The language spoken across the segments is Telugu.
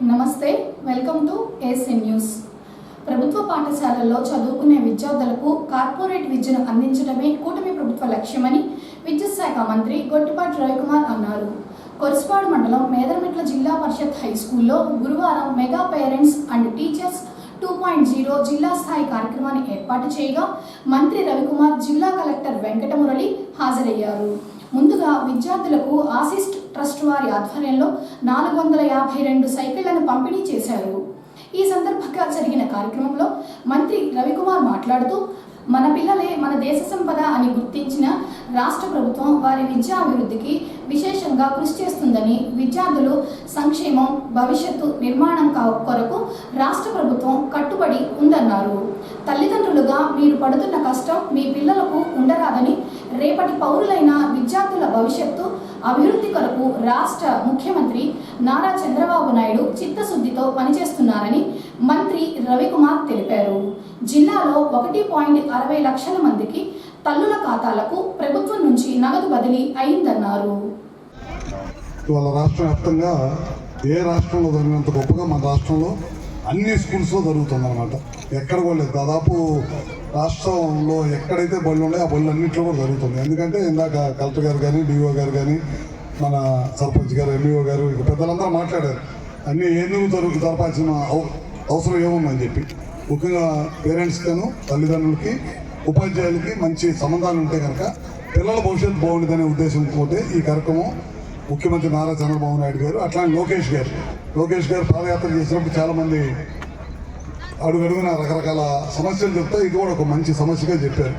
నమస్తే, వెల్కమ్ టు asnnews. ప్రభుత్వ పాఠశాలల్లో చదువుకునే విద్యార్థులకు కార్పొరేట్ విద్యను అందించడమే కూటమి ప్రభుత్వ లక్ష్యమని విద్యుత్ శాఖ మంత్రి గొట్టిపాటి రవికుమార్ అన్నారు. కొరిసపాడు మండలం మేదరమెట్ల జిల్లా పరిషత్ హై స్కూల్లో గురువారం మెగా పేరెంట్స్ అండ్ టీచర్స్ 2.0 జిల్లా స్థాయి కార్యక్రమాన్ని ఏర్పాటు చేయగా మంత్రి రవికుమార్, జిల్లా కలెక్టర్ వెంకటమురళి హాజరయ్యారు. ముందుగా విద్యార్థులకు ఆసిస్ట్ ట్రస్ట్ వారి ఆధ్వర్యంలో 452 సైకిళ్లను పంపిణీ చేశారు. ఈ సందర్భంగా జరిగిన కార్యక్రమంలో మంత్రి రవికుమార్ మాట్లాడుతూ, మన పిల్లలే మన దేశ సంపద అని గుర్తించిన రాష్ట్ర ప్రభుత్వం వారి విద్యా అభివృద్ధికి విశేషంగా కృషి చేస్తుందని, విద్యార్థులు సంక్షేమం, భవిష్యత్తు నిర్మాణం కొరకు రాష్ట్ర ప్రభుత్వం కట్టుబడి ఉందన్నారు. తల్లిదండ్రులుగా మీరు పడుతున్న కష్టం మీ పిల్లలకు ఉండరాదని, రేపటి పౌరులైన విద్యార్థుల భవిష్యత్తు అభివృద్ధి కొరకు రాష్ట్ర ముఖ్యమంత్రి నారా చంద్రబాబు నాయుడు చిత్తశుద్ధితో పనిచేస్తున్నారని మంత్రి రవికుమార్ తెలిపారు. జిల్లాలో 1.60 లక్షల మందికి తల్లుల ఖాతాలకు ప్రభుత్వం నుంచి నగదు బదిలీ అయిందన్నారు. ఇవాళ రాష్ట్ర వ్యాప్తంగా ఏ రాష్ట్రంలో జరిగినంత గొప్పగా మన రాష్ట్రంలో అన్ని స్కూల్స్లో జరుగుతుందన్నమాట. ఎక్కడ కూడా లేదు. దాదాపు రాష్ట్రంలో ఎక్కడైతే బళ్ళు ఉన్నాయో ఆ బళ్ళు అన్నింటిలో కూడా జరుగుతుంది. ఎందుకంటే ఇందాక కలెక్టర్ గారు కానీ, డిఓ గారు కానీ, మన సర్పంచ్ గారు, ఎంఈఓ గారు, ఇక పెద్దలందరూ మాట్లాడారు. అన్నీ ఎందుకు జరపాల్సిన అవసరం ఏముందని చెప్పి. ముఖ్యంగా పేరెంట్స్గాను, తల్లిదండ్రులకి, ఉపాధ్యాయులకి మంచి సంబంధాలు ఉంటే కనుక పిల్లల భవిష్యత్తు బాగుంటుందనే ఉద్దేశంతో ఈ కార్యక్రమం ముఖ్యమంత్రి నారా చంద్రబాబు నాయుడు గారు, అట్లానే లోకేష్ గారు పాదయాత్ర చేసినప్పుడు చాలామంది అడుగడుగున రకరకాల సమస్యలు చెప్తే ఇది కూడా ఒక మంచి సమస్యగా చెప్పారు.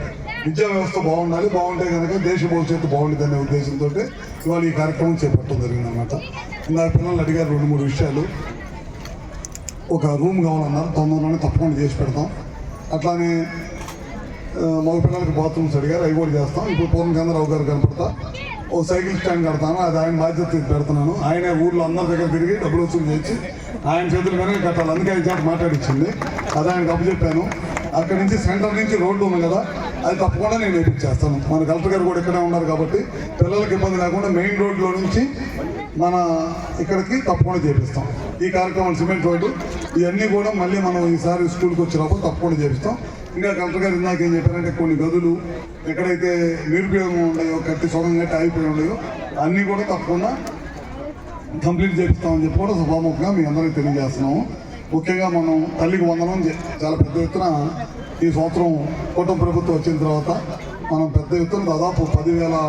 విద్యా వ్యవస్థ బాగుండాలి, బాగుంటే కనుక దేశ భవిష్యత్తు బాగుంటుందనే ఉద్దేశంతో ఇవాళ ఈ కార్యక్రమం చేపట్టడం జరిగిందన్నమాట. ఇందాక పిల్లలు అడిగారు 2-3 విషయాలు. ఒక రూమ్ కావాలన్నారు, తొందరలోనే తప్పకుండా చేసి పెడతాం. అట్లానే మగ పిల్లలకి బాత్రూమ్స్ అడిగారు, అవి కూడా చేస్తాం. ఇప్పుడు పూర్ణచంద్రరావు గారు కనపడతా ఓ సైకిల్ స్టాండ్ కడతాను, అది ఆయన బాధ్యత పెడుతున్నాను. ఆయనే ఊర్లో అందరి దగ్గర తిరిగి డబ్బులు వసూలు చేసి ఆయన చేతుల మీద కట్టాలి. అందుకే ఆయన చేత మాట్లాడించింది, అది ఆయనకు అప్పచెప్పాను. అక్కడి నుంచి సెంటర్ నుంచి రోడ్డు ఉంది కదా, అది తప్పకుండా నేను వేయించేస్తాను. మన కలెక్టర్ గారు కూడా ఇక్కడే ఉన్నారు కాబట్టి పిల్లలకి ఇబ్బంది లేకుండా మెయిన్ రోడ్లో నుంచి మన ఇక్కడికి తప్పకుండా చేపిస్తాం. ఈ కార్యక్రమం సిమెంట్ రోడ్డు ఇవన్నీ కూడా మళ్ళీ మనం ఈసారి స్కూల్కి వచ్చినప్పుడు తప్పకుండా చేపిస్తాం. ఇంకా కలెక్టర్ గారు ఇందాక ఏం చెప్పారంటే కొన్ని గదులు ఎక్కడైతే నిరుపయోగం ఉన్నాయో, కట్టి సొగం కట్టి ఆగిపోయి ఉన్నాయో అన్నీ కూడా తప్పకుండా కంప్లీట్ చేపిస్తామని చెప్పి కూడా సభాముఖంగా మీ అందరికీ తెలియజేస్తున్నాము. ముఖ్యంగా మనం తల్లికి వందనం చాలా పెద్ద ఎత్తున ఈ సంవత్సరం కూటమి ప్రభుత్వం వచ్చిన తర్వాత మనం పెద్ద ఎత్తున దాదాపు 10,000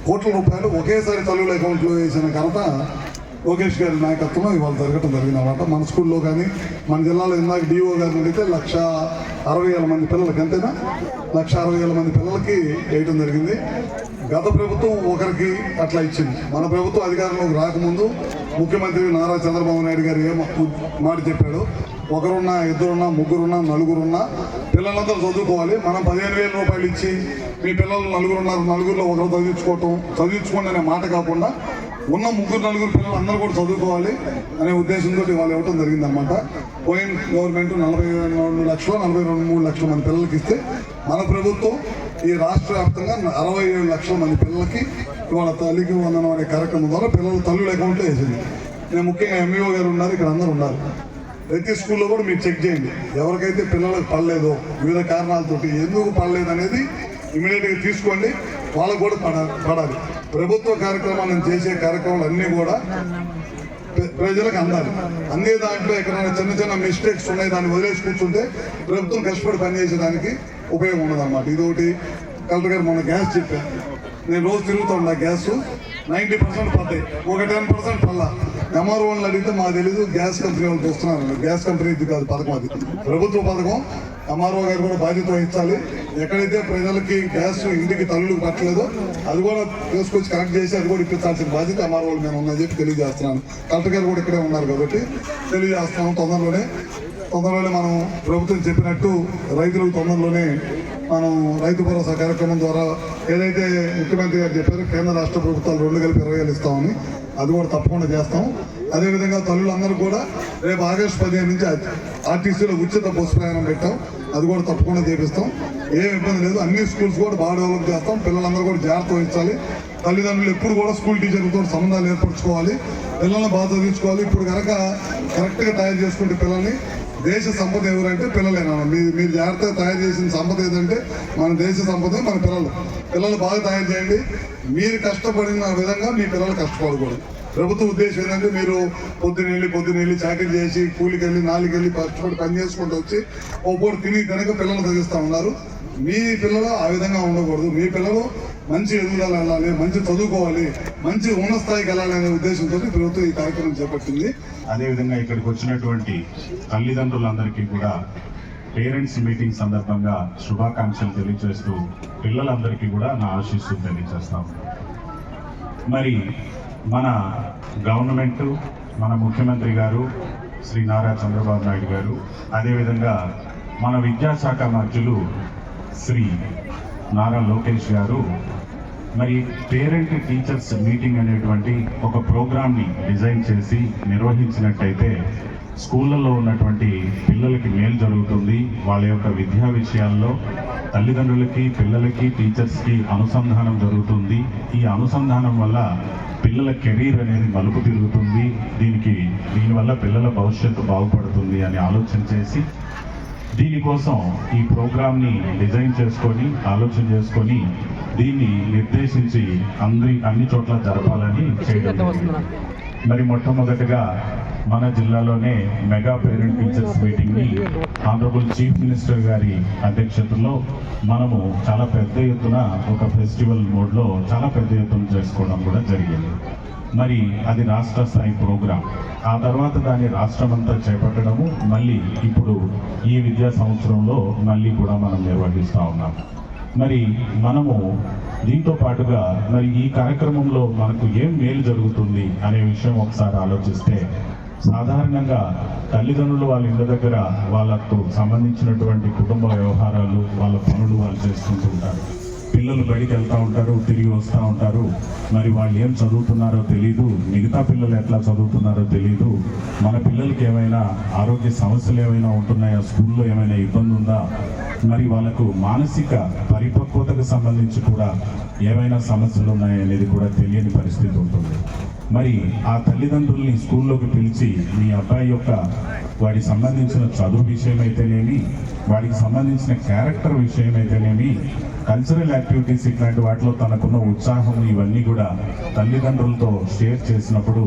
కోట్ల రూపాయలు ఒకేసారి తల్లుల అకౌంట్లో వేసిన ఘనత లోకేష్ గారి నాయకత్వంలో ఇవాళ జరగటం జరిగిందన్నమాట. మన స్కూల్లో కానీ, మన జిల్లాలో ఇందాక డిఓ గారిని అడిగితే 160,000 మంది పిల్లలకి, అంతేనా, 160,000 మంది పిల్లలకి వేయటం జరిగింది. గత ప్రభుత్వం ఒకరికి అట్లా ఇచ్చింది. మన ప్రభుత్వం అధికారంలోకి రాకముందు ముఖ్యమంత్రి నారా చంద్రబాబు నాయుడు గారు ఏ మాట చెప్పాడు, ఒకరున్నా, ఇద్దరున్నా, ముగ్గురున్నా, నలుగురున్నా పిల్లలందరూ చదువుకోవాలి. మనం 15,000 రూపాయలు ఇచ్చి మీ పిల్లలు నలుగురిలో ఒకరు చదివించుకోండి అనే మాట కాకుండా ఉన్న 3-4 పిల్లలు అందరూ కూడా చదువుకోవాలి అనే ఉద్దేశంతో వాళ్ళు ఇవ్వటం జరిగిందనమాట. పోయిన గవర్నమెంట్ 42 లక్షలు 43 లక్షల మంది పిల్లలకి ఇస్తే మన ప్రభుత్వం ఈ రాష్ట్ర వ్యాప్తంగా 67 లక్షల మంది పిల్లలకి ఇవాళ తల్లికి వందనం అనే కార్యక్రమం ద్వారా పిల్లలు తల్లుల అకౌంట్లో వేసింది. నేను ముఖ్యంగా ఎంఈఓ గారు ఉన్నారు, ఇక్కడ అందరూ ఉన్నారు. ప్రతి స్కూల్లో కూడా మీరు చెక్ చేయండి, ఎవరికైతే పిల్లలకు పడలేదో వివిధ కారణాలతోటి ఎందుకు పడలేదు అనేది ఇమీడియట్గా తీసుకోండి. వాళ్ళకు కూడా పడాలి. ప్రభుత్వ కార్యక్రమాలను చేసే కార్యక్రమాలు అన్నీ కూడా ప్రజలకు అందాలి. అందే దాంట్లో ఎక్కడైనా చిన్న మిస్టేక్స్ ఉన్నాయి, దాన్ని వదిలేసి కూర్చుంటే ప్రభుత్వం కష్టపడి పనిచేసేదానికి ఉపయోగం ఉండదన్నమాట. ఇదొకటి కలెక్టర్ గారు మొన్న గ్యాస్ చెప్పాను. నేను రోజు తిరుగుతాను, ఆ గ్యాస్ 90% పడ్డాయి, ఒక 10% పల్లా. ఎంఆర్ఓ వాళ్ళని అడిగితే మాకు తెలీదు, గ్యాస్ కంపెనీ వాళ్ళు చూస్తున్నారు. గ్యాస్ కంపెనీ ఇది కాదు పథకం, అది ప్రభుత్వ పథకం. ఎంఆర్ఓ గారు కూడా బాధ్యత వహించాలి. ఎక్కడైతే ప్రజలకి గ్యాస్ ఇంటికి తల్లులకు పట్టలేదో అది కూడా తీసుకొచ్చి కనెక్ట్ చేసి అది కూడా ఇప్పించాల్సిన బాధ్యత ఎంఆర్ఓ వాళ్ళు మేము ఉందని చెప్పి తెలియజేస్తున్నాను. కలెక్టర్ గారు కూడా ఇక్కడే ఉన్నారు కాబట్టి తెలియజేస్తున్నాము. తొందరలోనే మనం ప్రభుత్వం చెప్పినట్టు రైతులకు తొందరలోనే మనం రైతు భరోసా కార్యక్రమం ద్వారా ఏదైతే ముఖ్యమంత్రి గారు చెప్పారో కేంద్ర రాష్ట్ర ప్రభుత్వాలు 2 కలిపి 20,000 ఇస్తామని, అది కూడా తప్పకుండా చేస్తాం. అదేవిధంగా తల్లులందరూ కూడా రేపు ఆగస్టు 15 నుంచి ఆర్టీసీలో ఉచిత బస్సు ప్రయాణం పెట్టాం, అది కూడా తప్పకుండా చేపిస్తాం. ఏం ఇబ్బంది లేదు. అన్ని స్కూల్స్ కూడా బాగా డెవలప్ చేస్తాం. పిల్లలందరూ కూడా జాగ్రత్త వహించాలి. తల్లిదండ్రులు ఎప్పుడు కూడా స్కూల్ టీచర్లతో సంబంధాలు ఏర్పరచుకోవాలి, పిల్లల్ని బాగా చదివించుకోవాలి. ఇప్పుడు కనుక కరెక్ట్గా తయారు చేసుకుంటే పిల్లల్ని దేశ సంపద ఎవరంటే పిల్లలేనా. మీరు జాగ్రత్తగా తయారు చేసిన సంపద ఏదంటే మన దేశ సంపద మన పిల్లలు బాగా తయారు చేయండి. మీరు కష్టపడిన విధంగా మీ పిల్లలు కష్టపడకూడదు. ప్రభుత్వ ఉద్దేశం ఏంటంటే మీరు పొద్దునెళ్ళి చాకరీ చేసి కూలికి వెళ్ళి 4కి వెళ్ళి కష్టపడి పని చేసుకుంటూ వచ్చి ఓ పూట తిని కనుక పిల్లలు చదివిస్తూ ఉన్నారు. మీ పిల్లలు ఆ విధంగా ఉండకూడదు. మీ పిల్లలు మంచి ఎదుగుదల వెళ్ళాలి, మంచి చదువుకోవాలి, మంచి ఉన్నత స్థాయికి వెళ్ళాలనే ఉద్దేశంతో ప్రభుత్వం ఈ కార్యక్రమం చేపట్టింది. అదేవిధంగా ఇక్కడికి వచ్చినటువంటి తల్లిదండ్రులందరికీ కూడా పేరెంట్స్ మీటింగ్ సందర్భంగా శుభాకాంక్షలు తెలియజేస్తూ పిల్లలందరికీ కూడా నా ఆశీస్సులు తెలియజేస్తాం. మరి మన గవర్నమెంట్, మన ముఖ్యమంత్రి గారు శ్రీ నారా చంద్రబాబు నాయుడు గారు, అదేవిధంగా మన విద్యాశాఖ మంత్రులు శ్రీ నారా లోకేష్ గారు మరి పేరెంట్ టీచర్స్ మీటింగ్ అనేటువంటి ఒక ప్రోగ్రామ్ని డిజైన్ చేసి నిర్వహించినట్టయితే స్కూళ్ళల్లో ఉన్నటువంటి పిల్లలకి మేలు జరుగుతుంది. వాళ్ళ యొక్క విద్యా విషయాల్లో తల్లిదండ్రులకి, పిల్లలకి, టీచర్స్కి అనుసంధానం జరుగుతుంది. ఈ అనుసంధానం వల్ల పిల్లల కెరీర్ అనేది మలుపు తిరుగుతుంది. దీనివల్ల పిల్లల భవిష్యత్తు బాగుపడుతుంది అని ఆలోచన చేసి దీనికోసం ఈ ప్రోగ్రామ్ని డిజైన్ చేసుకొని ఆలోచన చేసుకొని దీన్ని నిర్దేశించి అన్ని చోట్ల జరపాలని చేయడం. మరి మొట్టమొదటిగా మన జిల్లాలోనే మెగా పేరెంట్ టీచర్స్ మీటింగ్ని ఆనరబుల్ చీఫ్ మినిస్టర్ గారి అధ్యక్షతలో మనము చాలా పెద్ద ఎత్తున ఒక ఫెస్టివల్ మోడ్లో చాలా పెద్ద ఎత్తున చేసుకోవడం కూడా జరిగింది. మరి అది రాష్ట్ర స్థాయి ప్రోగ్రాం. ఆ తర్వాత దాన్ని రాష్ట్రమంతా చేపట్టడము మళ్ళీ ఇప్పుడు ఈ విద్యా సంవత్సరంలో మళ్ళీ కూడా మనం నిర్వహిస్తూ ఉన్నాం. మరి మనము దీంతో పాటుగా మరి ఈ కార్యక్రమంలో మనకు ఏం మేలు జరుగుతుంది అనే విషయం ఒకసారి ఆలోచిస్తే, సాధారణంగా తల్లిదండ్రులు వాళ్ళ ఇంటి దగ్గర వాళ్ళకు సంబంధించినటువంటి కుటుంబ వ్యవహారాలు, వాళ్ళ పనులు వాళ్ళు చేసుకుంటూ ఉంటారు. పిల్లలు బయటికి వెళ్తూ ఉంటారు, తిరిగి వస్తూ ఉంటారు. మరి వాళ్ళు ఏం చదువుతున్నారో తెలీదు, మిగతా పిల్లలు ఎట్లా చదువుతున్నారో తెలీదు. మన పిల్లలకి ఏమైనా ఆరోగ్య సమస్యలు ఏమైనా ఉంటున్నాయా, స్కూల్లో ఏమైనా ఇబ్బంది ఉందా, మరి వాళ్ళకు మానసిక పరిపక్వతకు సంబంధించి కూడా ఏమైనా సమస్యలు ఉన్నాయనేది కూడా తెలియని పరిస్థితి ఉంటుంది. మరి ఆ తల్లిదండ్రుల్ని స్కూల్లోకి పిలిచి మీ అబ్బాయి యొక్క వాడికి సంబంధించిన చదువు విషయమైతేనేమి, వాడికి సంబంధించిన క్యారెక్టర్ విషయమైతేనేమి, కల్చరల్ యాక్టివిటీస్ ఇట్లాంటి వాటిలో తనకున్న ఉత్సాహం ఇవన్నీ కూడా తల్లిదండ్రులతో షేర్ చేసినప్పుడు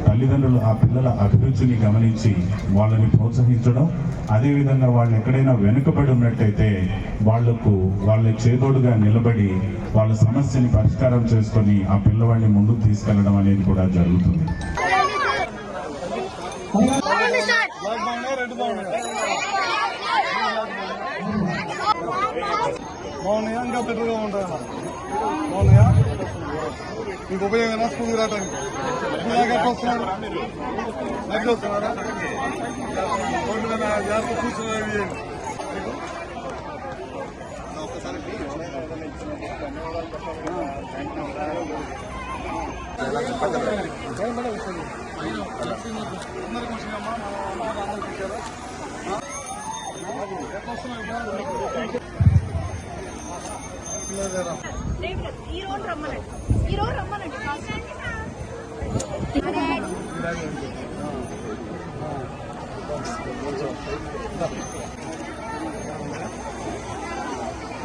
తల్లిదండ్రులు ఆ పిల్లల అభిరుచిని గమనించి వాళ్ళని ప్రోత్సహించడం, అదేవిధంగా వాళ్ళు ఎక్కడైనా వెనుకబడి ఉన్నట్టయితే వాళ్ళ చేదోడుగా నిలబడి వాళ్ళ సమస్యని పరిష్కారం చేసుకొని ఆ పిల్లవాడిని ముందుకు తీసుకెళ్లడం అనేది కూడా జరుగుతుంది. బాగున్నాయా? ఇంకా బెటర్గా ఉంటాయా? బాగున్నాయా? మీకు ఉపయోగం స్కూల్కి రావడానికి ఎట్లా వస్తున్నారు? ఎట్లా వస్తున్నారా? జాగ్రత్త చూస్తున్నారు.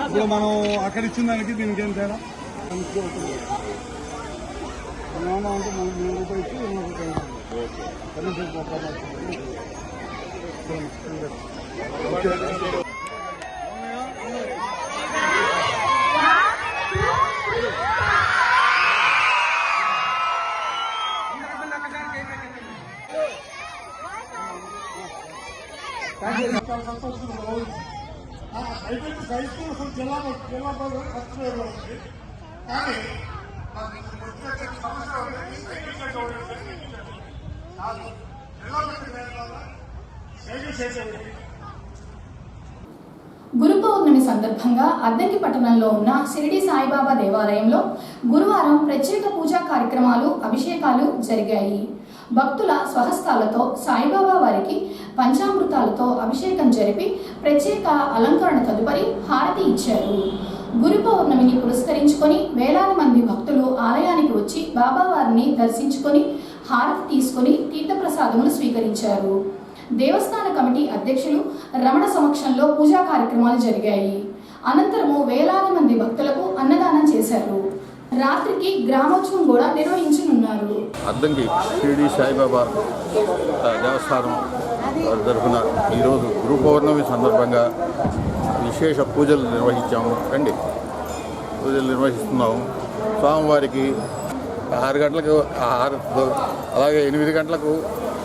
ఇప్పుడు మనం అక్కడ ఇచ్చిన దానికి దీనికి ఏం తేడా? ఏమన్నా అంటే మనం 3 రూపాయలు ఇచ్చి 3 రూపాయలు జిల్లా ఖర్చు కానీ గురు పౌర్ణమి సందర్భంగా అద్దంకి పట్టణంలో ఉన్న షిరిడి సాయిబాబా దేవాలయంలో గురువారం ప్రత్యేక పూజా కార్యక్రమాలు, అభిషేకాలు జరిగాయి. భక్తుల స్వహస్తాలతో సాయిబాబా వారికి పంచామృతాలతో అభిషేకం జరిపి ప్రత్యేక అలంకరణ తదుపరి హారతి ఇచ్చారు. గురు పౌర్ణమిని పురస్కరించుకొని వేలాది మంది భక్తులు ఆలయానికి వచ్చి బాబావారిని దర్శించుకొని హారతి తీసుకొని తీర్థప్రసాదములు స్వీకరించారు. దేవస్థాన కమిటీ అధ్యక్షులు రమణ సమక్షంలో పూజా కార్యక్రమాలు జరిగాయి. అనంతరము వేలాది మంది భక్తులకు అన్నదానం చేశారు. రాత్రికి గ్రామోత్సవం కూడా నిర్వహించనున్నారు. అద్దంకి షిరిడి సాయిబాబా దేవస్థానం తరఫున ఈరోజు గురు పౌర్ణమి సందర్భంగా విశేష పూజలు నిర్వహించాము. పూజలు నిర్వహిస్తున్నాము. స్వామివారికి 6 గంటలకు హారతితో, అలాగే 8 గంటలకు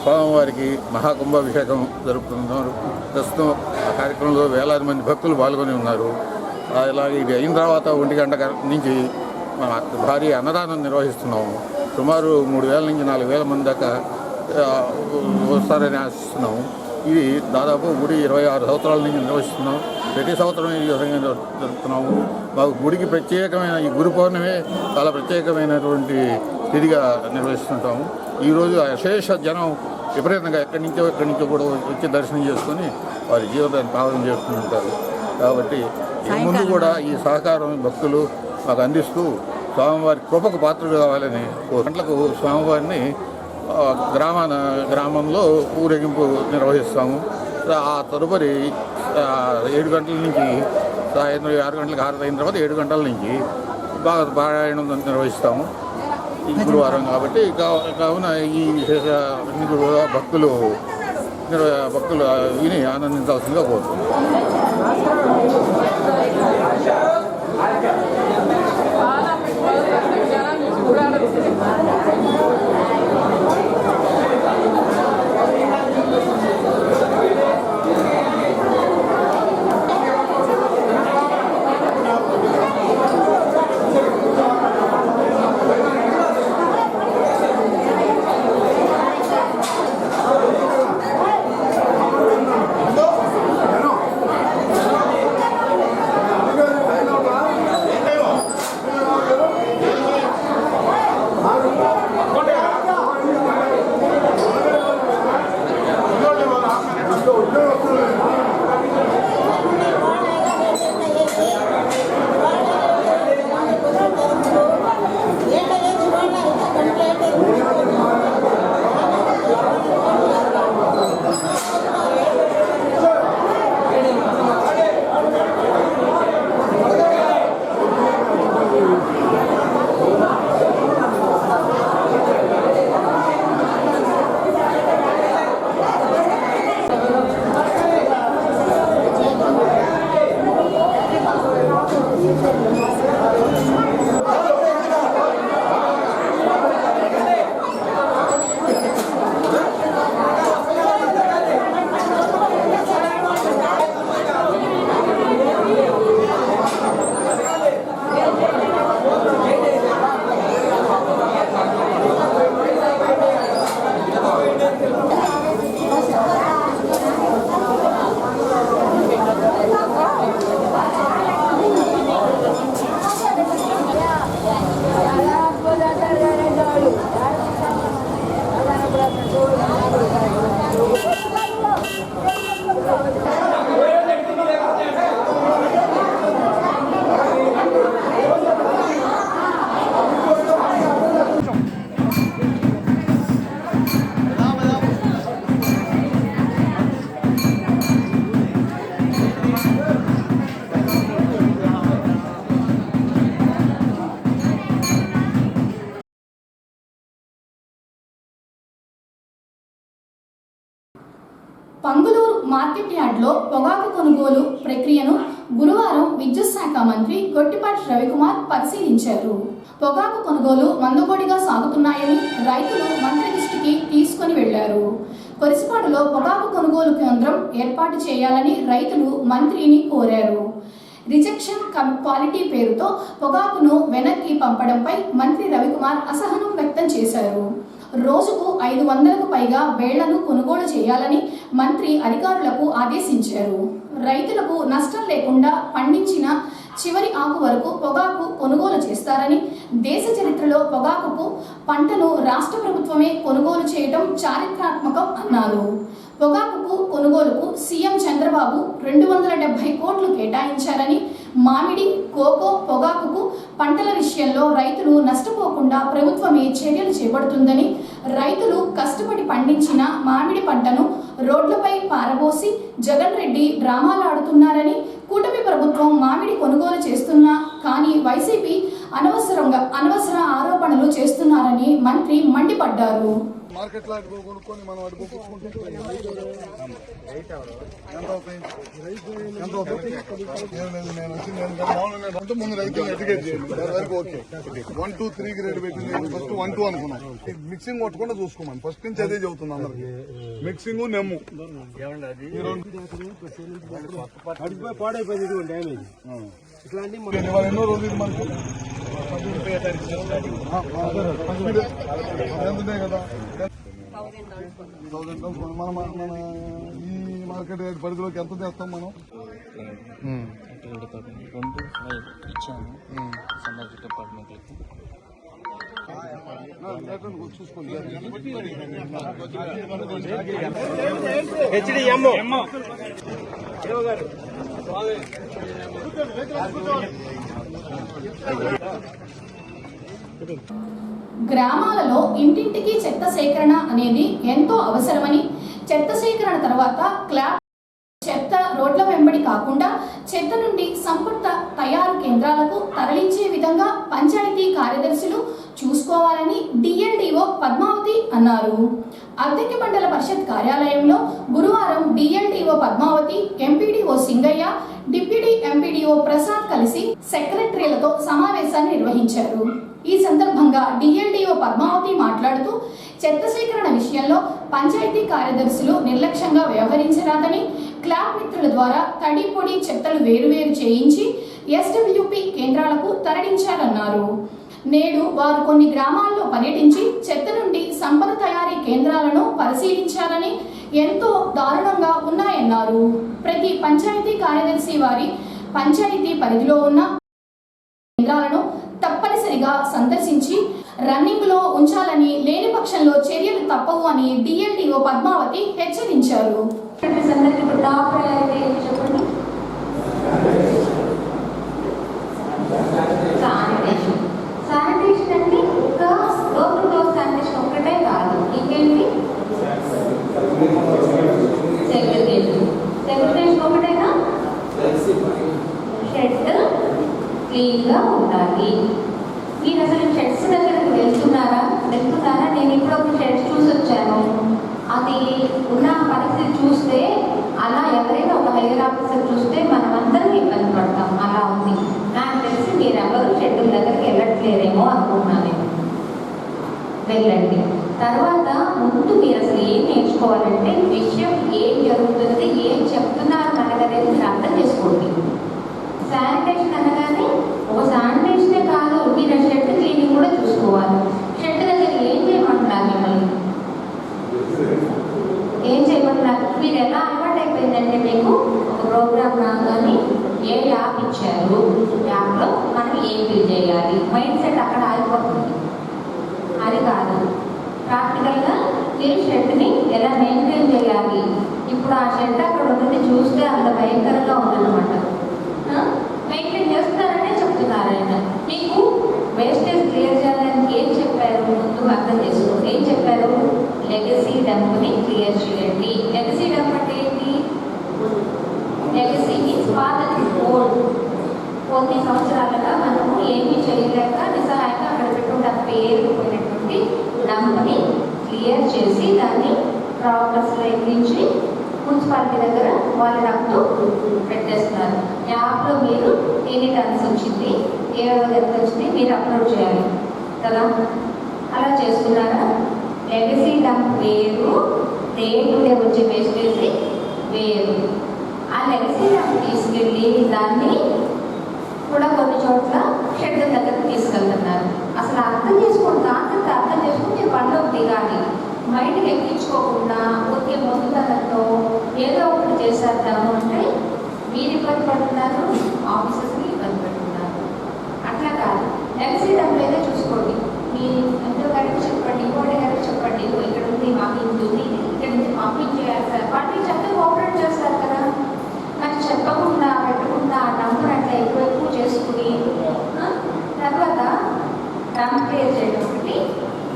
స్వామివారికి మహాకుంభాభిషేకం జరుపుతున్నారు. ప్రస్తుతం ఆ కార్యక్రమంలో వేలాది మంది భక్తులు పాల్గొని ఉన్నారు. అలాగే ఇది అయిన తర్వాత 1 గంట నుంచి భారీ అన్నదానం నిర్వహిస్తున్నాము. సుమారు 3,000 నుంచి 4,000 మంది దాకా వస్తారని ఆశిస్తున్నాము. ఇది దాదాపు గుడి 26 సంవత్సరాల నుంచి నిర్వహిస్తున్నాం. ప్రతి సంవత్సరం ఈ విధంగా జరుపుతున్నాము. మాకు గుడికి ప్రత్యేకమైన ఈ గురు పౌర్ణమి చాలా ప్రత్యేకమైనటువంటి తిరిగా నిర్వహిస్తుంటాము. ఈరోజు అశేష జనం విపరీతంగా ఎక్కడి నుంచో కూడా వచ్చి దర్శనం చేసుకొని వారి జీవితాన్ని పాలన చేస్తుంటారు. కాబట్టి ముందు కూడా ఈ సహకారం భక్తులు మాకు అందిస్తూ స్వామివారి కృపకు పాత్రలు కావాలని 4 గంటలకు స్వామివారిని గ్రామంలో ఊరేగింపు నిర్వహిస్తాము. ఆ తదుపరి 7 గంటల నుంచి సాయంత్రం 6 గంటలకు హారతి అయిన తర్వాత 7 గంటల నుంచి బాగా పారాయణం నిర్వహిస్తాము. ఈ గురువారం కాబట్టి కావున ఈ విశేష భక్తులు విని ఆనందించాల్సిందిగా కోరుతున్నాం. పంగులూరు మార్కెట్ యార్డ్లో పొగాకు కొనుగోలు ప్రక్రియను గురువారం విద్యుత్ శాఖ మంత్రి గొట్టిపాటి రవికుమార్ పరిశీలించారు. పొగాకు కొనుగోలు మందకొడిగా సాగుతున్నాయని రైతులు మంత్రి దృష్టికి తీసుకొని వెళ్లారు. కొరిసపాడులో పొగాకు కొనుగోలు కేంద్రం ఏర్పాటు చేయాలని రైతులు మంత్రిని కోరారు. రిజెక్షన్ క్వాలిటీ పేరుతో పొగాకును వెనక్కి పంపడంపై మంత్రి రవికుమార్ అసహనం వ్యక్తం చేశారు. రోజుకు 500కు పైగా బేళ్లను కొనుగోలు చేయాలని మంత్రి అధికారులకు ఆదేశించారు. రైతులకు నష్టం లేకుండా పండించిన చివరి ఆకు వరకు పొగాకు కొనుగోలు చేస్తారని, దేశ చరిత్రలో పొగాకు పంటను రాష్ట్ర ప్రభుత్వమే కొనుగోలు చేయడం చారిత్రాత్మకం అన్నారు. పొగాకు కొనుగోలుకు సీఎం చంద్రబాబు 270 కోట్లు కేటాయించారని, మామిడి, కోకో, పొగాకుకు పంటల విషయంలో రైతులు నష్టపోకుండా ప్రభుత్వమే చర్యలు చేపడుతుందని, రైతులు కష్టపడి పండించిన మామిడి పంటను రోడ్లపై పారబోసి జగన్ రెడ్డి డ్రామాలాడుతున్నారని, కూటమి ప్రభుత్వం మామిడి కొనుగోలు చేస్తున్నా కానీ వైసీపీ అనవసర ఆరోపణలు చేస్తున్నారని మంత్రి మండిపడ్డారు. మార్కెట్ లో కొనుక్కొని మనం అడుగుకుంటే ముందు రైతులను ఎడ్యుకేట్ చేయండి. వరకు ఓకే 1, 2, 3 గ్రేడ్ పెట్టింది. ఫస్ట్ 1, 2 అనుకున్నాం. మిక్సింగ్ కొట్టకుండా చూసుకోమని ఫస్ట్ నుంచి అదే చెబుతుంది అందరికి. మిక్సింగ్ నెమ్ము పాడైపోయింది డ్యామేజ్ ఇట్లాంటి ఎన్నో రోజులు మనకు కదా 1000 మన ఈ మార్కెట్ రేట్ పరిధిలోకి ఎంత తెస్తాం మనం? ఇచ్చాము సంబంధిత డిపార్ట్మెంట్లకి. చూసుకోండి. గ్రామాలలో ఇంటింటికి చెత్త సేకరణ అనేది ఎంతో అవసరమని, చెత్త సేకరణ తర్వాత క్లాప్ చెత్త రోడ్ల వెంబడి కాకుండా చెత్త నుండి సంపద తయారు కేంద్రాలకు తరలించే విధంగా పంచాయతీ కార్యదర్శులు చూసుకోవాలని డిఎల్డిఓ పద్మావతి అన్నారు. అద్దెకి మండల పరిషత్ కార్యాలయంలో గురువారం DLDO Padmavathi, MPDO Singaiah, deputy MPDO Prasad కలిసి సెక్రటరీలతో సమావేశాన్ని నిర్వహించారు. ఈ సందర్భంగా డిఎల్డిఓ పద్మావతి మాట్లాడుతూ చెత్త సేకరణ విషయంలో పంచాయతీ కార్యదర్శులు నిర్లక్ష్యంగా వ్యవహరించరాదని, క్లాప్ మిత్రుల ద్వారా తడి పొడి చెత్తలు వేరువేరు చేయించి ఎస్డబ్ల్యూపీ కేంద్రాలకు తరలించారన్నారు. నేడు వారు కొన్ని గ్రామాల్లో పర్యటించి చెత్త నుండి సంపద తయారీ కేంద్రాలను పరిశీలించారని, ఎంతో దారుణంగా ఉన్నాయన్నారు. ప్రతి పంచాయతీ కార్యదర్శి వారి పంచాయతీ పరిధిలో ఉన్న కేంద్రాలను తప్పనిసరిగా సందర్శించి రన్నింగ్ లో ఉంచాలని, లేని పక్షంలో చర్యలు తప్పవు అని డిఎల్డిఓ పద్మావతి హెచ్చరించారు. శానిటేషన్ అంటే ఒక డోర్ టు డోర్ శానిటేషన్ ఒక్కటే కాదు, ఇంకేంటి సెగ్రిగేషన్ ఒకటేనా? షెడ్ క్లీన్గా ఉండాలి. మీరు అసలు షెడ్స్ దగ్గరకు వెళ్తున్నారా? నేను ఇప్పుడు ఒక షెడ్స్ చూసి వచ్చాను. అది ఉన్న పరిస్థితి చూస్తే అలా ఎవరైనా ఒక హైయర్ ఆఫీసర్ చూస్తే మనం అందరం ఇబ్బంది పడతాం. అలా ఉంది. నాకు తెలిసి మీరెవరు షెడ్ దగ్గరికి వెళ్ళట్లేరేమో అనుకున్నాను. వెళ్ళండి. తర్వాత ముందు మీరు అసలు ఏం నేర్చుకోవాలంటే విషయం ఏం జరుగుతుంది, ఏం చెప్తున్నారు మనకనేది మీరు అర్థం చేసుకోండి. శానిటేషన్ అనగానే ఒక శానిటేషనే కాదు, మీరు షెడ్ క్లీనింగ్ కూడా చూసుకోవాలి. షెడ్ దగ్గర ఏం చేయమంటున్నారు? మిమ్మల్ని ఏం చేయమంటున్నారు? మీరు ఎలా అలవాటు అయిపోయిందంటే మీకు ఒక ప్రోగ్రామ్ రాగానే ఏ యాప్ ఇచ్చారు, యాప్లో మనం ఏం ఫిల్ చేయాలి, మైండ్ సెట్ అక్కడ ఆగిపోతుంది. అది కాదు, ప్రాక్టికల్గా మీరు షెడ్ని ఎలా మెయింటైన్ చేయాలి. ఇప్పుడు ఆ షెడ్ అక్కడ ఉన్నది చూస్తే అంత భయంకరంగా ఉందన్నమాట. మెయింటైన్ చేస్తున్నారనే చెప్తున్నారు ఆయన. మీకు వేస్టేజ్ క్లియర్ చేయడానికి ఏం చెప్పారు? ముందు అర్థం చేసుకోండి. ఏం చెప్పారు? లెగసీ డంప్ని క్లియర్ చేయండి. లెగసీ డంప్ అంటే ఏంటి? లెగసీ మీన్స్ పాతది, ఓల్డ్. కొన్ని సంవత్సరాలుగా మనము ఏమీ చేయలేక నిస్సహాయంగా అక్కడ పెట్టుకుంటే పేరుకుపోయినటువంటి డంప్ని క్లియర్ చేసి దాన్ని ప్రాపర్స్లో ఎక్కించి మున్సిపాలిటీ దగ్గర వాళ్ళ డంప్తో పెట్టేస్తున్నారు. యాప్లో మీరు ఎన్ని టన్స్ వచ్చింది, ఏ రోజు ఎంత వచ్చింది మీరు అప్లోడ్ చేయాలి కదా. అలా చేస్తున్నారా? లెగసీ డంప్ వేరు, డే టు డే వచ్చే వేస్టేజ్ వేరు. ఆ లెగసీ డంప్ తీసుకెళ్ళి దాన్ని కూడా కొన్ని చోట్ల షెడ్ దగ్గర తీసుకెళ్తున్నారు. అసలు అర్థం చేసుకోండి, కాన్సెప్ట్ అర్థం చేసుకుని మీరు పనిలోకి దిగాలి. మైండ్కి ఎక్కించుకోకుండా ఊరికే మొదలతో ఏదో ఒకటి చేసేద్దాము అంటే మీరు ఇబ్బంది పడుతున్నారు, ఆఫీసర్స్ని ఇబ్బంది పడుతున్నారు. అట్లా కాదు, లెగసీ డంప్ అయితే చూసుకోండి. మీ ఎంతో గారికి చెప్పండి, ఇంకోటి గారికి చెప్పండి, ఇక్కడ ఉంది మాకు ఇంటుంది, ఇక్కడ నుంచి పంపించేయాలి సార్. వాటిని చెప్తే కోఆపరేట్ చేస్తారు కదా. కానీ చెప్పకుండా పెట్టకుండా ఆ డంప్ అట్లా ఎక్కువ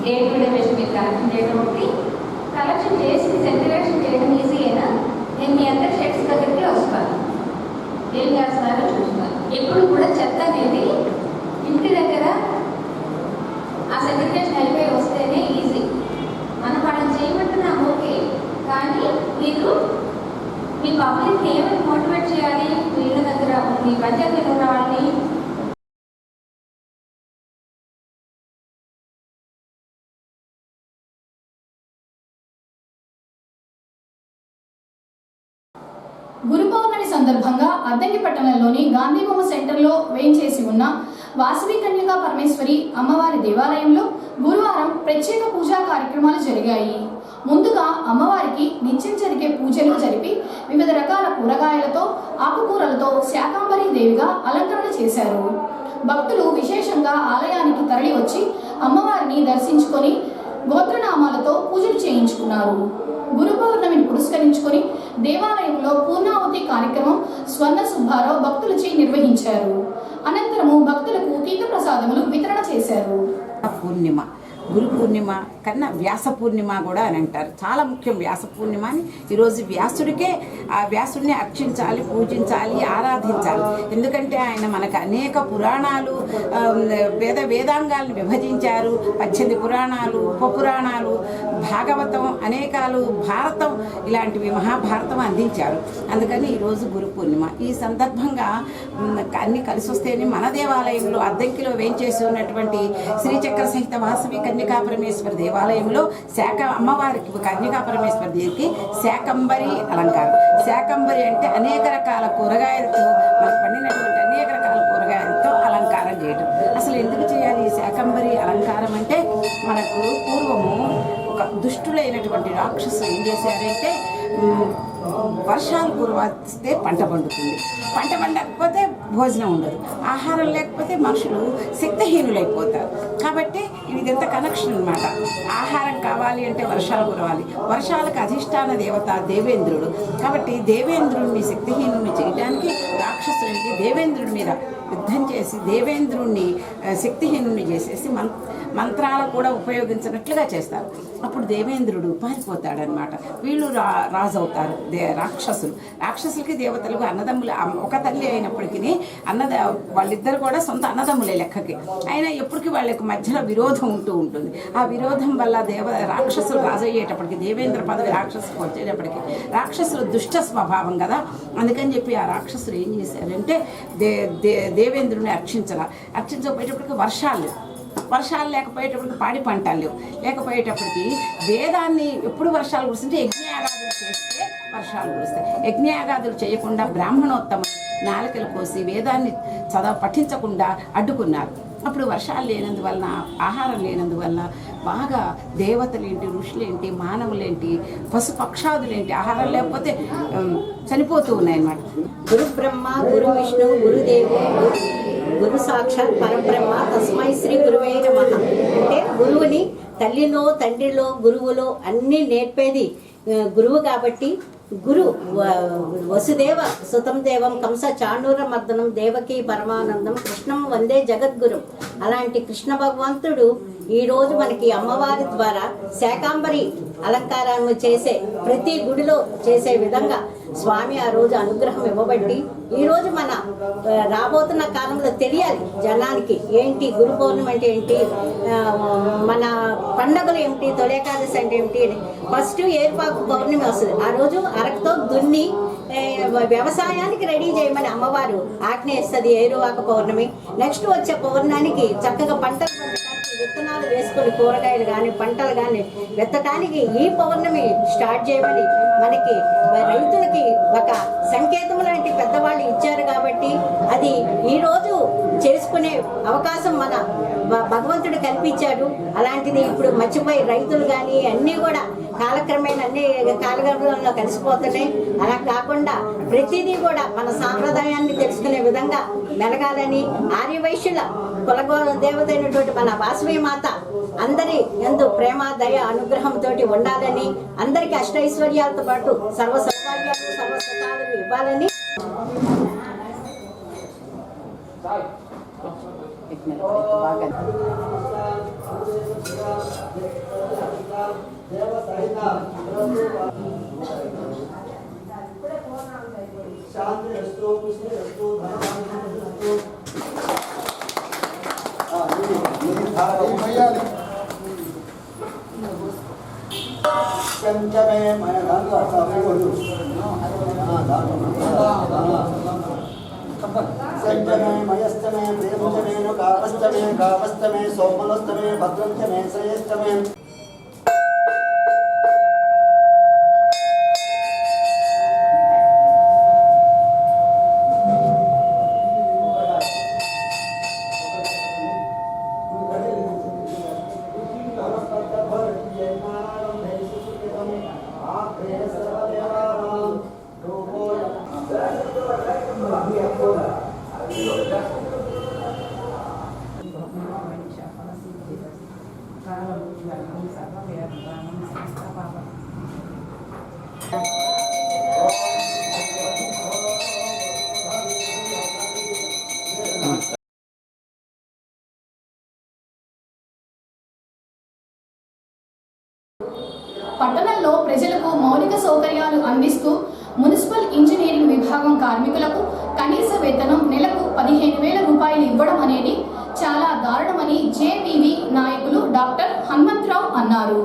డేట్ టు డే బేస్ మీరు కలెక్షన్ చేయడం ఒకటి, కలెక్షన్ చేసి సెగ్రిగేషన్ చేయడం ఈజీ అయినా నేను మీ అందరి షెడ్స్ దగ్గరికి వస్తాను, ఏం చేస్తున్నారో చూస్తాను. ఎప్పుడు కూడా చెత్త అనేది ఇంటి దగ్గర ఆ సెగ్రిగేషన్ అయిపోయి వస్తేనే ఈజీ. మనం వాళ్ళని చేయమంటున్నాం ఓకే, కానీ మీరు మీ పబ్లిక్ ఏమైనా మోటివేట్ చేయాలి, మీ ఇళ్ళ దగ్గర మీ పంచాయతీలో ఉన్న వాళ్ళని గురు పౌర్ణమి సందర్భంగా అద్దంకి పట్టణంలోని గాంధీ బొమ్మ సెంటర్లో వేయించేసి ఉన్న వాసవి కన్యకా పరమేశ్వరి అమ్మవారి దేవాలయంలో గురువారం ప్రత్యేక పూజా కార్యక్రమాలు జరిగాయి. ముందుగా అమ్మవారికి నిత్యం జరిగే పూజలు జరిపి వివిధ రకాల కూరగాయలతో ఆకుకూరలతో శాకంబరీ దేవిగా అలంకరణ చేశారు. భక్తులు విశేషంగా ఆలయానికి తరలి వచ్చి అమ్మవారిని దర్శించుకొని గోత్రనామాలతో పూజలు చేయించుకున్నారు. గురు పౌర్ణమిని పురస్కరించుకొని దేవాలయంలో పూర్ణావతి కార్యక్రమం స్వర్ణ సుబ్బారావు భక్తులచే నిర్వహించారు. అనంతరము భక్తులకు తీర్థ ప్రసాదములు వితరణ చేశారు. పూర్ణిమ, గురు పూర్ణిమ కన్నా వ్యాస పూర్ణిమ కూడా అని అంటారు. చాలా ముఖ్యం వ్యాస పూర్ణిమ అని. ఈరోజు వ్యాసుడికే ఆ వ్యాసుడిని అర్చించాలి, పూజించాలి, ఆరాధించాలి. ఎందుకంటే ఆయన మనకు అనేక పురాణాలు, వేదాంగాలను విభజించారు. 18 పురాణాలు, ఉపపురాణాలు, భాగవతం, అనేకాలు, భారతం, ఇలాంటివి మహాభారతం అందించారు. అందుకని ఈరోజు గురు పూర్ణిమ. ఈ సందర్భంగా అన్ని కలిసి వస్తేనే మన దేవాలయంలో అద్దంకిలో వేంచేసి ఉన్నటువంటి శ్రీచక్ర సహిత వాసవి కన్యకా పరమేశ్వరి దేవాలయంలో అమ్మవారికి కన్యకా పరమేశ్వరి దేవికి శాకంబరి అలంకారం. శాకంబరి అంటే అనేక రకాల కూరగాయలతో, మనకు పండినటువంటి అనేక రకాల కూరగాయలతో అలంకారం చేయడం. అసలు ఎందుకు చేయాలి ఈ శాకంబరి అలంకారం అంటే, మనకు పూర్వము ఒక దుష్టులైనటువంటి రాక్షసులు ఏం చేశారంటే, వర్షాలు కురిస్తే పంట పండుతుంది, పంట పండకపోతే భోజనం ఉండదు, ఆహారం లేకపోతే మనుషులు శక్తిహీనులైపోతారు. కాబట్టి ఇదంతా కనెక్షన్ అనమాట. ఆహారం కావాలి అంటే వర్షాలు కురవాలి, వర్షాలకు అధిష్టాన దేవత దేవేంద్రుడు. కాబట్టి దేవేంద్రుడిని శక్తిహీనుడిని చేయడానికి రాక్షసుడికి దేవేంద్రుడి మీద యుద్ధం చేసి దేవేంద్రుడిని శక్తిహీనుడిని చేసేసి మంత్రాలు కూడా ఉపయోగించినట్లుగా చేస్తారు. అప్పుడు దేవేంద్రుడు పారిపోతాడనమాట. వీళ్ళు రాజు అవుతారు రాక్షసులకి దేవతలకు అన్నదమ్ములు, ఒక తల్లి అయినప్పటికీ వాళ్ళిద్దరు కూడా సొంత అన్నదమ్ములే లెక్కకి. అయినా ఎప్పటికీ వాళ్ళకి మధ్యలో విరోధం ఉంటూ ఉంటుంది. ఆ విరోధం వల్ల రాక్షసులు రాజు అయ్యేటప్పటికి, దేవేంద్ర పదవి రాక్షసులకు వచ్చేటప్పటికి, రాక్షసులు దుష్ట స్వభావం కదా, అందుకని చెప్పి ఆ రాక్షసులు ఏం చేశారంటే దేవేంద్రుని అర్చించకపోయేటప్పటికి వర్షాలు లేకపోయేటప్పటికి పాడి పంటలు లేకపోయేటప్పటికి వేదాన్ని ఎప్పుడు వర్షాలు కురుస్తుంటే యజ్ఞయాగాదులు చేస్తే వర్షాలు కురుస్తాయి. యజ్ఞయాగాదులు చేయకుండా బ్రాహ్మణోత్తమ నాలుకలు కోసి వేదాన్ని పఠించకుండా అడ్డుకున్నారు. అప్పుడు వర్షాలు లేనందువలన, ఆహారం లేనందువలన బాగా దేవతలేంటి, ఋషులేంటి, మానవులేంటి, పశుపక్షాదులేంటి ఆహారం లేకపోతే చనిపోతూ ఉన్నాయన్నమాట. గురు బ్రహ్మ, గురు విష్ణు, గురుదేవో గురు సాక్షాత్ పరబ్రహ్మ తస్మై శ్రీ గురువే నమః. అంటే గురువుని తల్లిలో, తండ్రిలో, గురువులో అన్నీ నేర్పేది గురువు. కాబట్టి గురు వసుదేవ సుతం దేవం కంస చాణూర మర్దనం దేవకి పరమానందం కృష్ణం వందే జగద్గురు. అలాంటి కృష్ణ భగవంతుడు ఈరోజు మనకి అమ్మవారి ద్వారా శాకంబరి అలంకారాన్ని చేసే, ప్రతి గుడిలో చేసే విధంగా స్వామి ఆ రోజు అనుగ్రహం ఇవ్వబట్టి ఈరోజు మన రాబోతున్న కాలంలో తెలియాలి జనానికి ఏంటి గురు పౌర్ణమి అంటే ఏంటి, మన పండుగలు ఏమిటి, తొలేకాదశి అంటే ఏమిటి అని. ఫస్ట్ ఏర్పాకు పౌర్ణమి వస్తుంది. ఆ రోజు అరకుతో దున్ని వ్యవసాయానికి రెడీ చేయమని అమ్మవారు ఆజ్ఞ ఇస్తుంది ఏరువాక పౌర్ణమి. నెక్స్ట్ వచ్చే పౌర్ణానికి చక్కగా పంటలు విత్తనాలు వేసుకొని కూరగాయలు కానీ పంటలు కానీ విత్తటానికి ఈ పౌర్ణమి స్టార్ట్ చేయమని మనకి రైతులకి ఒక సంకేతం లాంటి పెద్దవాళ్ళు ఇచ్చారు. కాబట్టి అది ఈరోజు చేసుకునే అవకాశం మన భగవంతుడు కల్పించాడు. అలాంటిది ఇప్పుడు మర్చిపోయి రైతులు కానీ అన్నీ కూడా కాలక్రమేణా అన్ని కాలగర్భంలో కలిసిపోతున్నాయి. అలా కాకుండా ప్రతిదీ కూడా మన సాంప్రదాయాన్ని తెలుసుకునే విధంగా మెలగాలని, ఆర్యవైశ్యుల కుల దేవత అయినటువంటి మన వాసవి మాత అందరి యందు ప్రేమ, దయ, అనుగ్రహంతో ఉండాలని, అందరికీ అష్టైశ్వర్యాలతో పాటు సర్వ సౌభాగ్యాలు, సర్వసుఖాలు ఇవ్వాలని బాగా संचमे मयस्तमे प्रेमचमे कावस्तमे कावस्तमे सोमनस्तमे भद्रंचमे श्रेष्ठमे పట్టణంలో ప్రజలకు మౌలిక సౌకర్యాలు అందిస్తూ మున్సిపల్ ఇంజనీరింగ్ విభాగం కార్మికులకు కనీస వేతనం నెలకు 15,000 రూపాయలు ఇవ్వడం అనేది చాలా దారుణమని జేవీవీ నాయకులు డాక్టర్ హనుమంతరావు అన్నారు.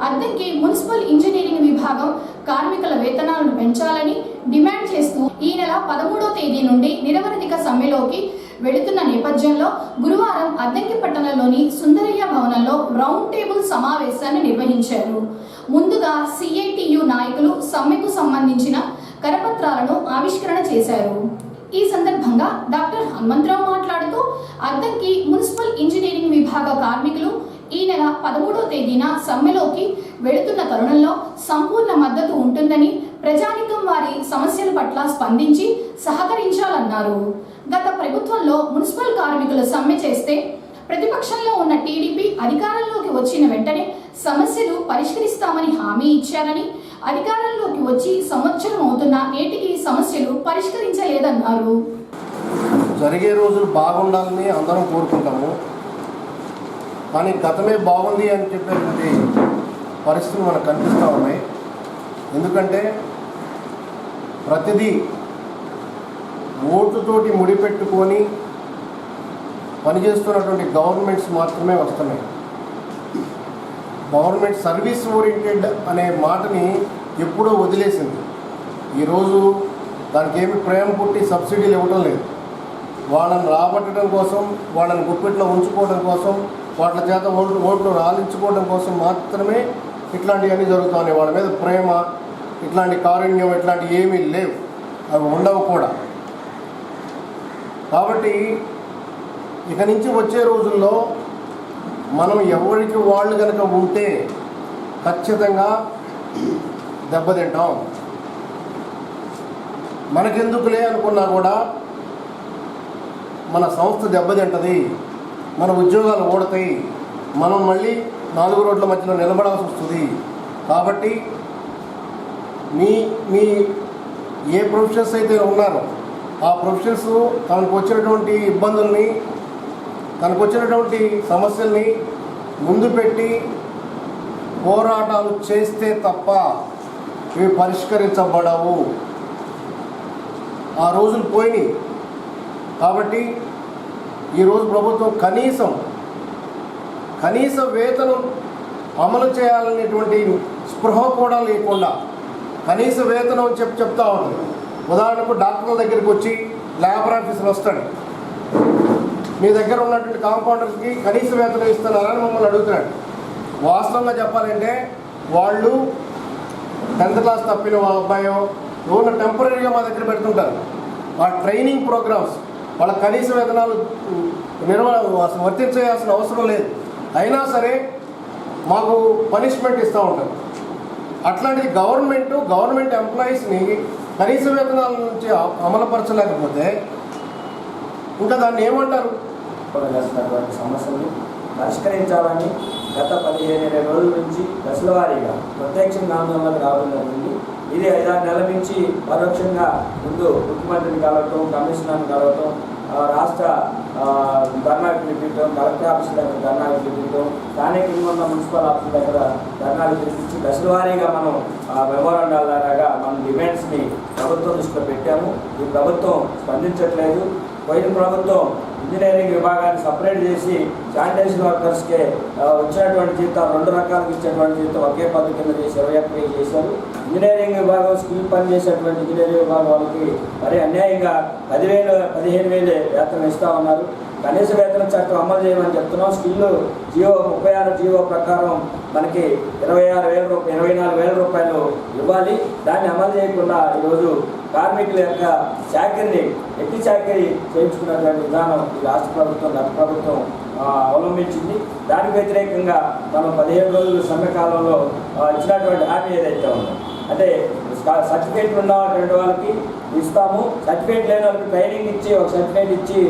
అద్దంకి మున్సిపల్ ఇంజనీరింగ్ విభాగం కార్మికుల వేతనాలను పెంచాలని డిమాండ్ చేస్తూ ఈ నెల 13వ తేదీ నుండి నిరవధిక సమ్మెలోకి వెళుతున్న నేపథ్యంలో గురువారం అద్దంకి పట్టణంలోని సుందరయ్య భవనంలో రౌండ్ టేబుల్ సమావేశాన్ని నిర్వహించారు. ముందుగా సిఐటియు నాయకులు సమ్మెకు సంబంధించిన కరపత్రాలను ఆవిష్కరణ చేశారు. ఈ సందర్భంగా డాక్టర్ హనుమంతరావు మాట్లాడుతూ అద్దంకి మున్సిపల్ ఇంజనీరింగ్ విభాగ కార్మికులు ఈ నెల 13వ తేదీన సమ్మెలోకి వెళుతున్న తరుణంలో సంపూర్ణ మద్దతు ఉంటుందని, ప్రజానికం వారి సమస్యల పట్ల స్పందించి సహకరించాలన్నారు. గత ప్రభుత్వంలో మున్సిపల్ కార్మికులు సమ్మె చేస్తే ప్రతిపక్షంలో ఉన్న టీడీపీ అధికారంలోకి వచ్చిన వెంటనే సమస్యలు పరిష్కరిస్తామని హామీ ఇచ్చారని, అధికారంలోకి వచ్చి సంవత్సరం అవుతున్నా నేటికి సమస్యలు పరిష్కరించలేదన్నారు. జరిగే రోజులు బాగుండాలని అందరం కోరుకుంటాము, కానీ గతమే బాగుంది అని చెప్పేటువంటి పరిస్థితులు మనకు కనిపిస్తూ ఉన్నాయి. ఎందుకంటే ప్రతిదీ ఓటుతోటి ముడిపెట్టుకొని పనిచేస్తున్నటువంటి గవర్నమెంట్స్ మాత్రమే వస్తున్నాయి. గవర్నమెంట్ సర్వీస్ ఓరియంటెడ్ అనే మాటని ఎప్పుడో వదిలేసింది. ఈరోజు దానికి ఏమి ప్రేమ పుట్టి సబ్సిడీలు ఇవ్వడం లేదు. వాళ్ళని రాబట్టడం కోసం, వాళ్ళని గుప్పెట్లో ఉంచుకోవడం కోసం, వాళ్ళ చేత ఓట్లు రాలించుకోవడం కోసం మాత్రమే ఇట్లాంటివన్నీ జరుగుతున్నాయి. వాళ్ళ మీద ప్రేమ, ఇట్లాంటి కారుణ్యం ఇట్లాంటివి ఏమీ లేవు, అవి ఉండవు కూడా. కాబట్టి ఇక నుంచి వచ్చే రోజుల్లో మనం ఎవరికి వాళ్ళు కనుక ఉంటే ఖచ్చితంగా దెబ్బతింటాం. మనకెందుకులే అనుకున్నా కూడా మన సంస్థ దెబ్బతింటది, మన ఉద్యోగాలు ఓడతాయి, మనం మళ్ళీ 4 రోడ్ల మధ్యలో నిలబడాల్సి వస్తుంది. కాబట్టి మీ ఏ ప్రొఫెషన్స్ అయితే ఉన్నారో ఆ ప్రొఫెషన్స్ తనకు వచ్చినటువంటి ఇబ్బందుల్ని, తనకు వచ్చినటువంటి సమస్యల్ని ముందు పెట్టి పోరాటాలు చేస్తే తప్ప ఇవి పరిష్కరించబడవు. ఆ రోజులు పోయినాయి. కాబట్టి ఈరోజు ప్రభుత్వం కనీస వేతనం అమలు చేయాలనేటువంటి స్పృహ కూడా లేకుండా కనీస వేతనం చెప్తా ఉంటుంది. ఉదాహరణకు డాక్టర్ల దగ్గరికి వచ్చి లేబర్ ఆఫీసర్ వస్తాడు, మీ దగ్గర ఉన్నటువంటి కాంపౌండర్స్కి కనీస వేతనం ఇస్తున్నారని మమ్మల్ని అడుగుతున్నాడు. వాస్తవంగా చెప్పాలంటే వాళ్ళు 10th క్లాస్ తప్పిన అబ్బాయో ఎవరు టెంపరీగా మా దగ్గర పెడుతుంటారు. ఆ ట్రైనింగ్ ప్రోగ్రామ్స్ వాళ్ళ కనీస వేతనాలు వర్తించేయాల్సిన అవసరం లేదు. అయినా సరే మాకు పనిష్మెంట్ ఇస్తూ ఉంటారు. అట్లాంటిది గవర్నమెంట్ ఎంప్లాయీస్ని కనీస వేతనాల నుంచి అమలుపరచలేకపోతే ఇంకా దాన్ని ఏమంటారు? సమస్యలు పరిష్కరించాలని గత 15-20 రోజుల నుంచి దశల వారీగా ప్రత్యక్షంగా ఆందోళనకు రావడం జరిగింది. ఇది 5-6 నెలల నుంచి పరోక్షంగా ముందు ముఖ్యమంత్రిని కలవటం, కమిషనర్ని కలవటం, రాష్ట్ర ధర్నాకు పిలిపించడం, కలెక్టర్ ఆఫీస్ దగ్గర ధర్నాకు పిలిపించడం, స్థానికంగా ఉన్న మున్సిపల్ ఆఫీస్ దగ్గర ధర్నాలు పిలిపించి దశల వారీగా మనం మెమోరాండాల లాగా మన డిమాండ్స్ని ప్రభుత్వం దృష్టిలో పెట్టాము. ఈ ప్రభుత్వం స్పందించట్లేదు. పోయిన ప్రభుత్వం ఇంజనీరింగ్ విభాగాన్ని సపరేట్ చేసి శానిటేషన్ వర్కర్స్కే వచ్చినటువంటి జీతాలు 2 రకాలకు ఇచ్చేటువంటి జీతం ఒకే పద్ధతి కింద చేసి 21 చేశారు. ఇంజనీరింగ్ విభాగం స్కిల్ పని చేసేటువంటి ఇంజనీరింగ్ విభాగం వాళ్ళకి మరి అన్యాయంగా 10,000-15,000 వేతనం ఇస్తూ ఉన్నారు. కనీస వేతన చట్టం అమలు చేయమని చెప్తున్నాం. స్కిల్ జియో 36 జియో ప్రకారం మనకి 24,000 రూపాయలు ఇవ్వాలి. దాన్ని అమలు చేయకుండా ఈరోజు కార్మికుల యొక్క చాకరీని ఎట్టి చాకరీ చేయించుకున్నటువంటి విధానం ఈ రాష్ట్ర ప్రభుత్వం గత ప్రభుత్వం అవలంబించింది. దానికి వ్యతిరేకంగా మనం 15 రోజుల సమ్మె కాలంలో ఇచ్చినటువంటి హామీ ఏదైతే ఉందో అంటే సర్టిఫికేట్లు ఉన్నటువంటి వాళ్ళకి ఇస్తాము, సర్టిఫికేట్ లేని వాళ్ళకి ట్రైనింగ్ ఇచ్చి ఒక సర్టిఫికేట్ ఇచ్చి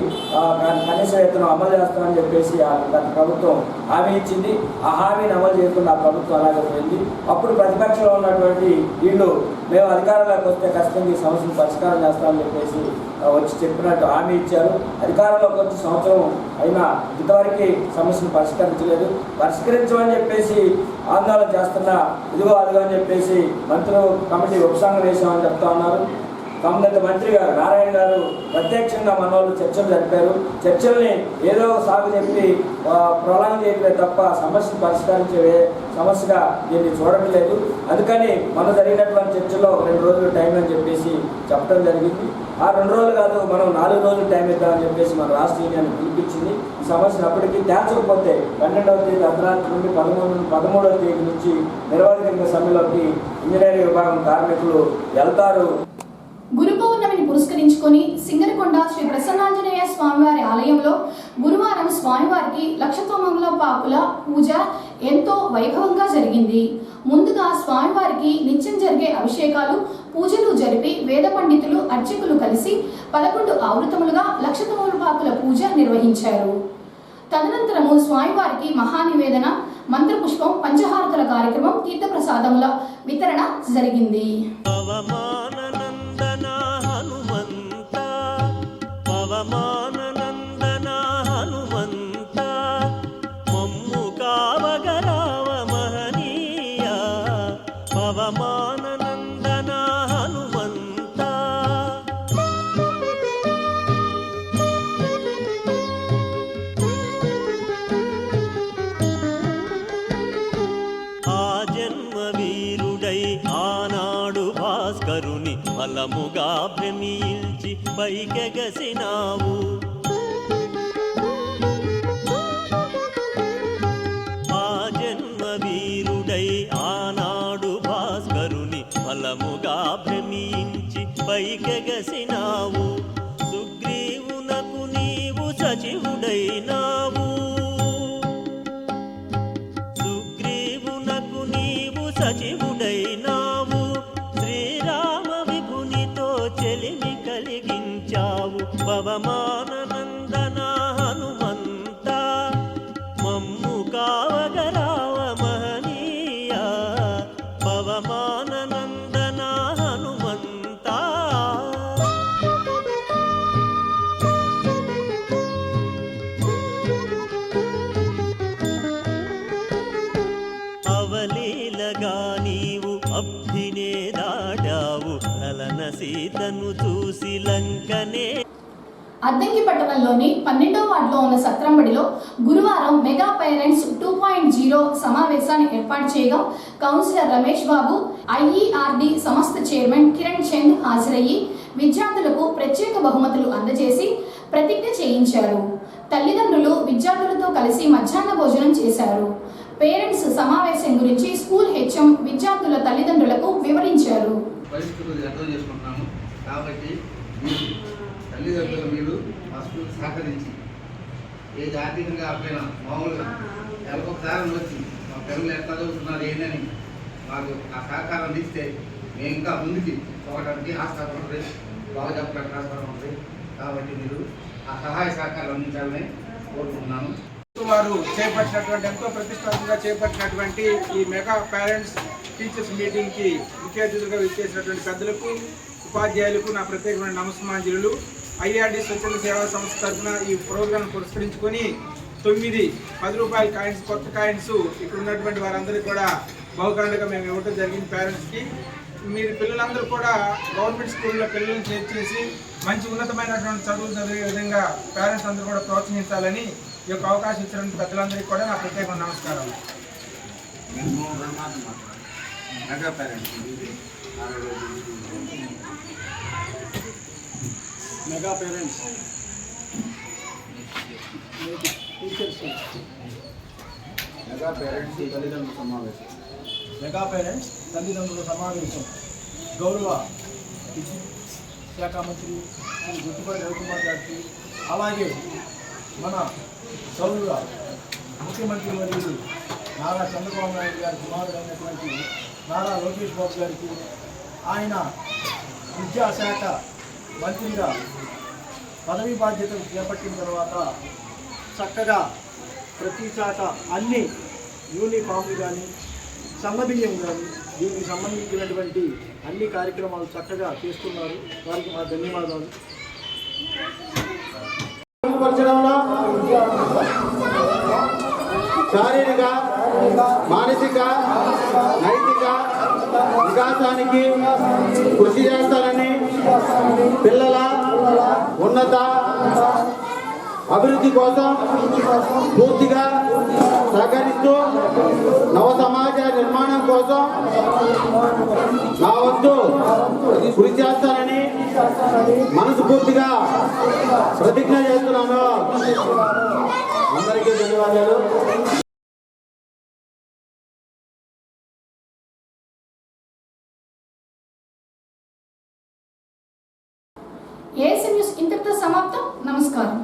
కనీస వేతనం అమలు చేస్తామని చెప్పేసి గత ప్రభుత్వం హామీ ఇచ్చింది. ఆ హామీని అమలు చేయకుండా ఆ ప్రభుత్వం అలాగే పోయింది. అప్పుడు ప్రతిపక్షంలో ఉన్నటువంటి వీళ్ళు మేము అధికారంలోకి వస్తే ఖచ్చితంగా ఈ సమస్యను పరిష్కారం చేస్తామని చెప్పేసి వచ్చి చెప్పినట్టు హామీ ఇచ్చారు. అధికారంలోకి వచ్చి సంవత్సరం అయినా ఇంతవరకు సమస్యను పరిష్కరించలేదు. పరిష్కరించమని చెప్పేసి ఆందోళన చేస్తున్నా ఇదిగో అదిగో అని చెప్పేసి మంత్రులు కమిటీ ఉపసంఘం వేసామని చెప్తా ఉన్నారు. సంబంధిత మంత్రి గారు నారాయణ గారు ప్రత్యక్షంగా మన వాళ్ళు చర్చలు జరిపారు. చర్చల్ని ఏదో సాగు చెప్పి ప్రొలాంగ్ చేయట్లేదు తప్ప సమస్యను పరిష్కరించే సమస్యగా దీన్ని చూడట్లేదు. అందుకని మనం జరిగినటువంటి చర్చలో 2 రోజులు టైం అని చెప్పేసి చెప్పడం జరిగింది. ఆ 2 రోజులు కాదు మనం 4 రోజులు టైం ఇద్దామని చెప్పేసి మన రాష్ట్ర యూనియన్ పిలిపించింది. ఈ సమస్యను అప్పటికీ తేల్చకపోతే 12వ తేదీ అర్ధరాత్రి నుండి 13వ తేదీ నుంచి నిరవధికంగా సమ్మెలోకి ఇంజనీరింగ్ విభాగం కార్మికులు వెళ్తారు. గురు పౌర్ణమిని పురస్కరించుకొని సింగరకొండ శ్రీ ప్రసన్నాంజనేయ స్వామివారి ఆలయంలో గురువారం స్వామివారికి లక్షతోమంగళపాకుల పూజ ఎంతో వైభవంగా జరిగింది. ముందుగా స్వామివారికి నిత్యం జరిగే అభిషేకాలు పూజలు జరిపి వేద పండితులు అర్చకులు కలిసి 11 ఆవృతములుగా లక్షతోమంగళపాకుల పూజ నిర్వహించారు. తదనంతరము స్వామివారికి మహానివేదన, మంత్రపుష్పం, పంచహారతుల కార్యక్రమం, తీర్థప్రసాదముల వితరణ జరిగింది. బలముగా భ్రమించి పైకెగసినావు. ఆ జన్మ వీరుడై ఆనాడు భాస్కరుని బలముగా భ్రమించి పైకెగసినావు. సుగ్రీవునకు నీవు సచివుడైనావు. సుగ్రీవునకు నీవు సచివుడైనావు. చెలిమి కలిగించావు. పవమానందన హనుమంత మమ్ము కావగరావ మహనీయ. పవమానందన హనుమంత అవలీలగా నీవు అబ్ధినే దాటావు. లలన సీతను చూసి లంకనే. అద్దంకి పట్టణంలోని 12వ వార్డులో ఉన్న సత్రంబడిలో గురువారం మెగా పేరెంట్స్ 2.0 సమావేశాన్ని ఏర్పాటు చేయగా కౌన్సిలర్ రమేష్ బాబు, ఐఈఆర్డి సంస్థ చైర్మన్ కిరణ్ చంద్ హాజరయ్యి విద్యార్థులకు ప్రత్యేక బహుమతులు అందజేసి ప్రతిజ్ఞ చేయించారు. తల్లిదండ్రులు విద్యార్థులతో కలిసి మధ్యాహ్న భోజనం చేశారు. పేరెంట్స్ సమావేశం గురించి స్కూల్ హెచ్ఎం విద్యార్థుల తల్లిదండ్రులకు వివరించారు. పరిస్థితులు అర్థం చేసుకుంటున్నాము కాబట్టి తల్లిదండ్రులు మీరు మా స్కూల్ సహకరించి ఏది ఆర్థికంగా అప్పుడైనా మామూలుగా నెలకొకసారి వచ్చి మా పిల్లలు ఎట్లా చదువుతున్నారు ఏంటని మాకు ఆ సహకారం అందిస్తే మేము ఇంకా ముందుకి పోవడానికి ఆస్కారం ఉంటుంది, బాగా చెప్పడానికి ఆస్కారం ఉంటుంది. కాబట్టి మీరు ఆ సహాయ సహకారం అందించాలని కోరుకుంటున్నాను. వారు చేపట్టినటువంటి ఎంతో ప్రతిష్టాత్మకంగా చేపట్టినటువంటి ఈ మెగా పేరెంట్స్ టీచర్స్ మీటింగ్కి ముఖ్య అతిథులుగా విచ్చేసినటువంటి పెద్దలకు, ఉపాధ్యాయులకు నా ప్రత్యేకమైన నమస్మాంజలులు. ఐఆర్డి స్వచ్ఛంద సేవా సంస్థ తరఫున ఈ ప్రోగ్రాం పురస్కరించుకొని 9 10 రూపాయల కాయిన్స్, కొత్త కాయిన్స్ ఇక్కడ ఉన్నటువంటి వారందరికీ కూడా బహుకరణగా మేము ఇవ్వడం జరిగింది పేరెంట్స్కి. మీరు పిల్లలందరూ కూడా గవర్నమెంట్ స్కూల్లో పిల్లలను చేర్చేసి మంచి ఉన్నతమైనటువంటి చదువులు చదివే విధంగా పేరెంట్స్ అందరూ కూడా ప్రోత్సహించాలని ఈ యొక్క అవకాశం ఇచ్చినటువంటి పెద్దలందరికీ కూడా నా ప్రత్యేక నమస్కారాలు. Mega parents teachers mega parents తల్లిదండ్రుల సమావేశం. మెగా పేరెంట్స్ తల్లిదండ్రుల సమావేశం గౌరవ శాఖ మంత్రి శ్రీ గుట్టిపాటి రవికుమార్ గారికి, అలాగే మన గౌరవ ముఖ్యమంత్రి వర్యులు నారా చంద్రబాబు నాయుడు గారి కుమారుడైనటువంటి నారా లోకేష్ బాబు గారికి, ఆయన విద్యాశాఖ మంత్రిగా పదవీ బాధ్యతలు చేపట్టిన తర్వాత చక్కగా ప్రతి శాఖ అన్ని యూనిఫామ్లు కానీ సన్నబియ్యం కానీ దీనికి సంబంధించినటువంటి అన్ని కార్యక్రమాలు చక్కగా చేస్తున్నారు. వారికి మా ధన్యవాదాలు. శారీరక, మానసిక, నైతిక వికాసానికి కృషి చేస్తానని, పిల్లల ఉన్నత అభివృద్ధి కోసం పూర్తిగా సహకరిస్తూ నవ సమాజ నిర్మాణం కోసం నా వంతు కృషి చేస్తానని మనస్ఫూర్తిగా ప్రతిజ్ఞ చేస్తున్నాను. అందరికీ ధన్యవాదాలు. ఏఎస్ఎన్ న్యూస్ ఇంతటితో సమాప్తం. నమస్కారం.